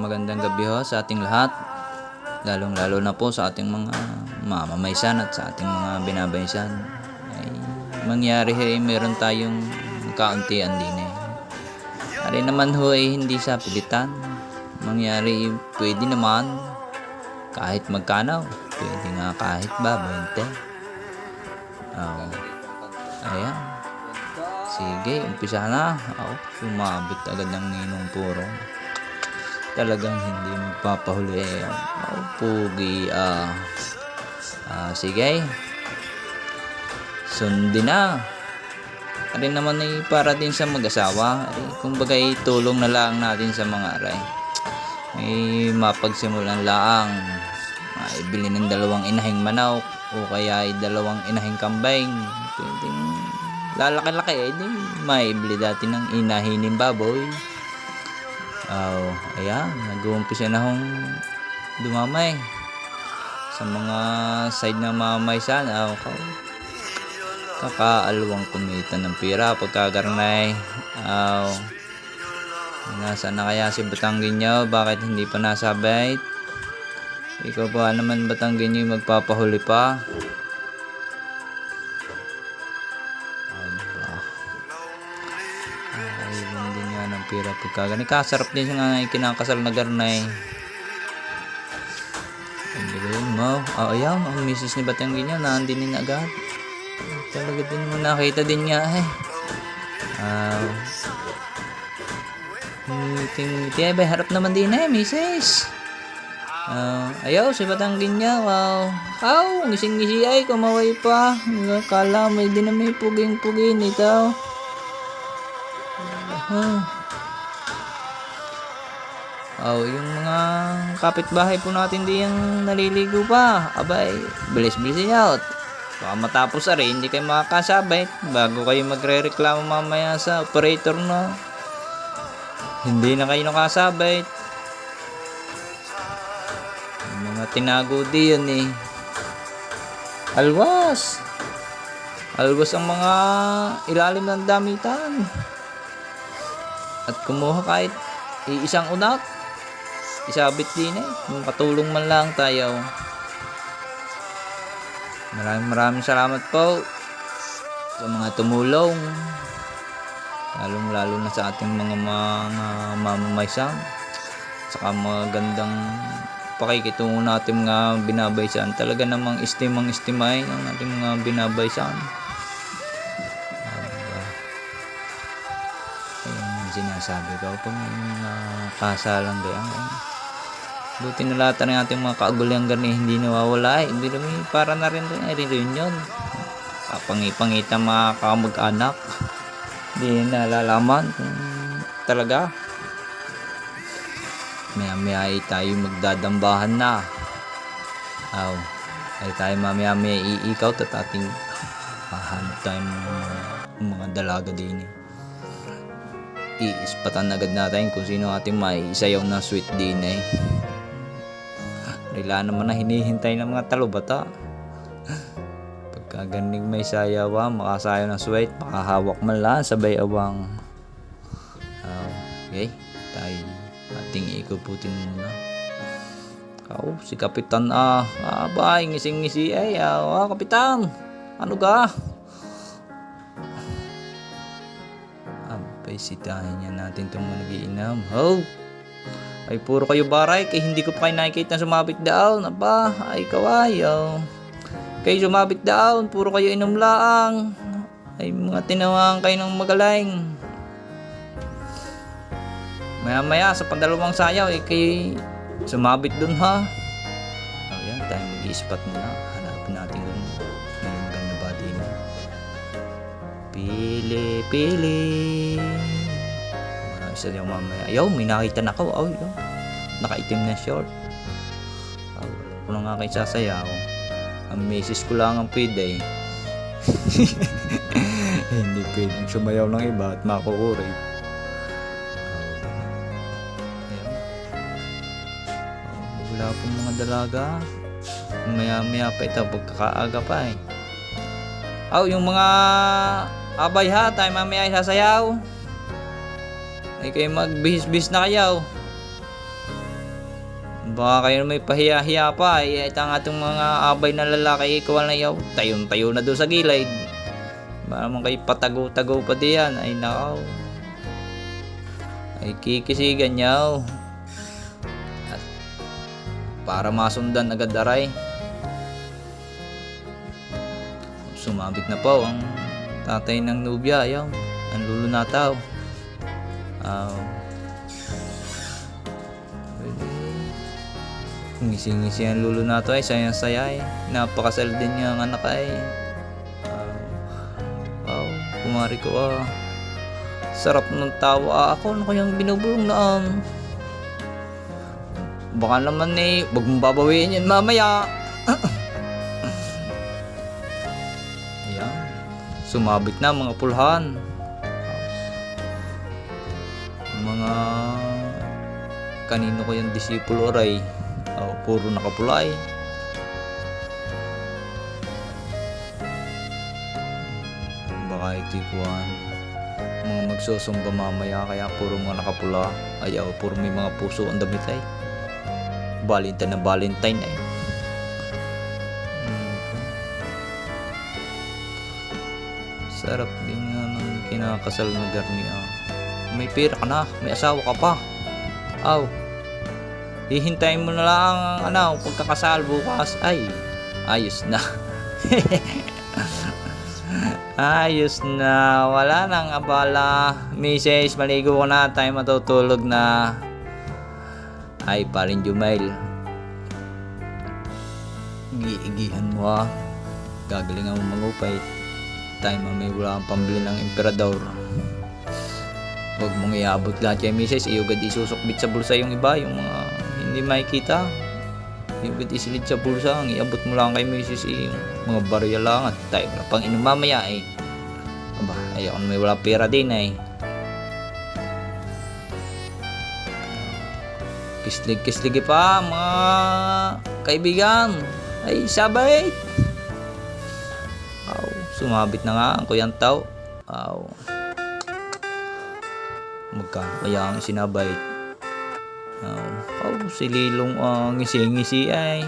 magandang gabi ho sa ating lahat. Lalong-lalo na po sa ating mga mamamaysan at sa ating mga binabaysan. Ay mangyari meron tayong kauntian din eh. Ari naman ho ay hindi sa pilitan. Mangyari pwede naman kahit magkano. Pwede nga kahit ba 20. Ayan. Sige, umpisa na. Sumabit agad ng ninong puro. Talagang hindi magpapahuli. Pugi. Sige. Sundin na. Ari naman ay para din sa mag-asawa. Kumbaga tulong na lang natin sa mga aray. May mapagsimulan lang. Ibili ng 2 inahing manok o kaya ay 2 inahing kambing. Pwedeng lalaki-laki di maibili dati ng inahining baboy. Ayan, nag-uumpisa na hong dumamay sa mga side ng mamaysan. Kakaalawang kumita ng pira pagkagarnay. Nasaan na kaya si Batangginyo? Bakit hindi pa nasabay? Ikaw pa naman Batangginyo magpapahuli pa. Hindi nga ng pira pagkagani. Kasarap din nga kinakasal na garnay. Hindi ko yun mo. Ayan, ang misis ni Batangginyo nandin din agad. Talaga din mo nakita din nga ngiti ay harap naman din misis. Ayaw si Batangginyo. Ngising-ngisi ay kumaway pa. Kala may din na may puging-pugin ito. Yung mga kapitbahay po natin di yung naliligo pa. Abay, bilis-bilis niya. Baka matapos hindi kayo makakasabay bago kayo magre-reklamo mamaya sa operator na hindi na kayo nakasabay. Mga tinago di yun Alwas ang mga ilalim ng damitan. At kumuha kahit isang unak. Isabit din Kung katulong man lang tayo. Maraming salamat po sa mga tumulong. Lalong-lalo na sa ating mga mamamaysan. Saka magandang pakikitungo natin mga binabaysan. Talaga namang istimay ang ating mga binabaysan. Sinasabi ko pag mga kasalan ganyan. Buti na lahat ng ating mga kaagulyan gani hindi nawawala hindi naman para na rin reunion. Pangipangita mga kamag-anak. Hindi nalalaman kung talaga maya ay tayo magdadambahan na. Ay tayo mamaya iikaw at ating hahanap tayo mga dalaga din iispatan agad natin kung sino ating may isayaw na sweet din Rila naman na hinihintay ng mga talubata. Pagka ganing may sayaw makasayaw ng sweet, makahawak man lang sabay awang. Okay, tayo ating ikuputin muna. Si Kapitan abay ngising-ngisi Kapitan, ano ka? Sitahin niya natin itong nag-iinam. Ay puro kayo baray kaya hindi ko pa kayo nakikita sumabit down. Ay kawayo. Kayo sumabit down, puro kayo inom laang. Ay mga tinawang kayo ng magaling. Maya sa pandalawang sayaw kayo sumabit dun yan, tayo mag-i-spot muna. Hanapin natin kung may maganda ba din. Pili isa yung mamaya. May nakita na ako. Nakaitim na short. Wala ko na nga kayo sasayaw. Ang misis ko lang ang pwede hindi pwedeng sumayaw ng iba at makukurit. Wala pong mga dalaga. Maya pa pagkakaaga pa yung mga abay tayo mamaya sasayaw. Ay kayo magbihis-bihis na kayo. Baka kayo may pahiya-hiya pa. Itang atong mga abay na lalaki ikaw na yaw. Tayo na doon sa gilid. Baka naman kayo patago-tago pa diyan. Ay nakaw. Ay kikisigan yaw. At para masundan agad daray. Sumabit na po ang tatay ng nubya. Ayaw. Ang lulunataw. Ngisi-ngisi ang lulunato ay sayang-saya ay. Napakasal din niya ang anak ay. Kumari ko sarap ng tawa. Ako ano kayang binubulong na baka naman wag mong babawiin yan mamaya. Ayan. Sumabit na mga pulhan. Mga kanino ko yung disipulo oray. Puro nakapulay. Baka ito'y kuhan mga magsusumba mamaya kaya puro mga nakapula. Ayaw, puro may mga puso ang damit ay. Valentine na Valentine ay. Sarap din nga ng kinakasal na garni. May pera ka na, may asawa ka pa. Hihintayin mo na lang pagkakasal bukas. Ay, ayos na. Ayos na. Wala nang abala. Misis, maligo ko na. Tayo matutulog na. Ay, parin Jumail. Giigihan mo Gagalingan mo mangupay. Tayo mamay wala kang pambili ng emperador. Huwag mong iabot lahat kay misis. Iyugad isusukbit sa bulsa yung iba. Yung mga hindi makikita. Iyugad isilid sa bulsa. Ang iabot mo lang kay misis yung mga barya lang. At tayo na pang inom mamaya Aba, ayaw may wala pera din Kislig pa mga kaibigan. Ay sabay. Sumabit na nga ang kuyang tao. Kaya ang isinabay. Si Lilong ngisi-ngisi ay.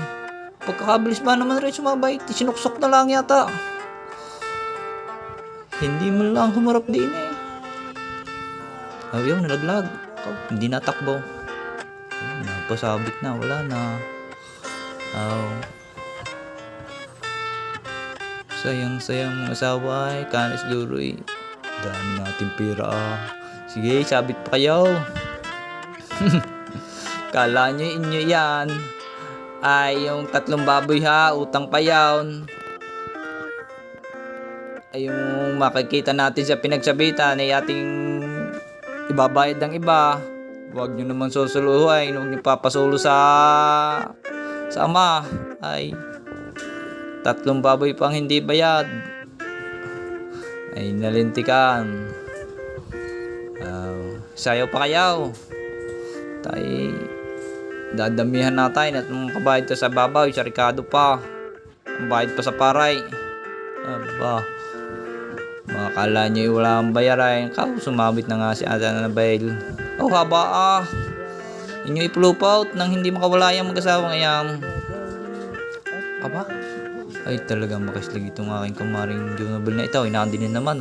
Pagkakabilis ba naman rin sumabay? Sinuksok na lang yata. Hindi mo lang humarap din Ayaw, nalaglag. Hindi natakbo. Napasabit na, wala na. Sayang-sayang asawa ay. Kanas luroy. Dami natin pera Sige, sabit pa kayo. Kala nyo inyo yan. Ay, yung 3 baboy utang pa yan. Ay, yung makikita natin sa pinagsabitan ay ating ibabayad ng iba. Huwag nyo naman susuluhin. Huwag nyo papasulo sa ama. Ay, 3 baboy pang hindi bayad. Ay, nalintikan. Sayaw pa kayaw. Tay, dadamihan natin at mga kabayad to sa babaw. Sa Ricardo pa. Ang bayad pa sa paray. Aba. Makakala nyo wala ang bayaran. Sumabit na nga si Ata na Nabail. Haba Inyo ipulupaut nang hindi makawala yung mag-asawang ayam. Aba. Ay talagang makislig itong aking kamaring Junable na ito. Inaandin din naman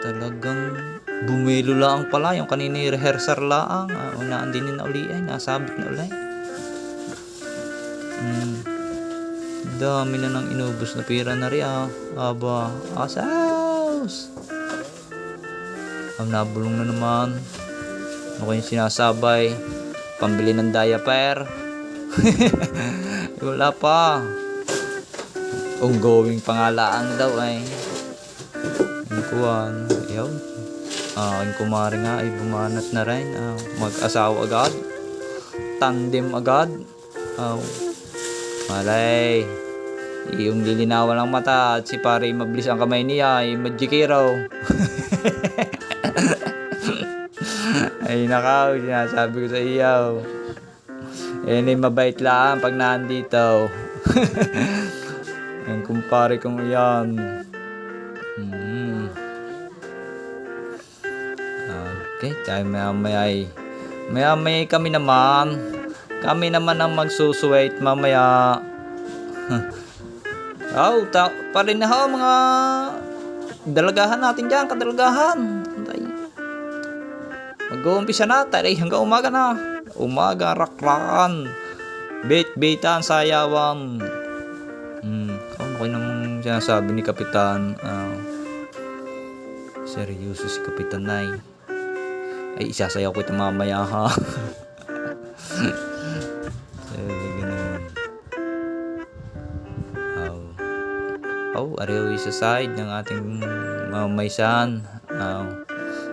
Talagang bumilo lang pala. Yung kanina rehearsal lang. Inaandin na uli ay. Nasabit na uli. Dami na nang inubos na pera na rin Aba, asaus. Ang nabulong na naman. Ako yung sinasabay. Pambili ng diaper. Wala pa. Ongoing pangalaan daw Ang kuwan. Ayaw. Ang kumari nga ay bumanat na rin. Mag-asawa agad. Tandem agad. Malay. Yung lilinawan ng mata at si pare mabilis ang kamay niya ay magikiraw. Ay nakaw, sinasabi ko sa iyo. Mabait lang pag nandito. Ang kumpare kong iyan. Okay, tayo mamaya ay Maya may kami naman ang magsusuwait mamaya. Pa rin na ho mga dalagahan natin dyan, kadalagahan. Mag-uumpisa na tayo hanggang umaga na. Umaga, rakrakan, bait-baitan, sayawan. Ako namang sinasabi ni Kapitan. Seryoso si Kapitan Nay. Ay, isasayaw ko ito mamaya ha. Ganun. Ariyo sa side ng ating mamaysan.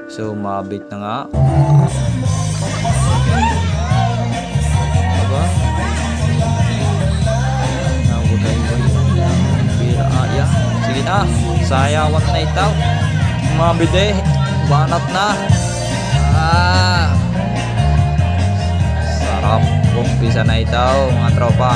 So, mabit na nga. Aba? Sige na, sayawan na itaw. Mabit banat na. Sarap. Umpisa na itaw, mga tropa.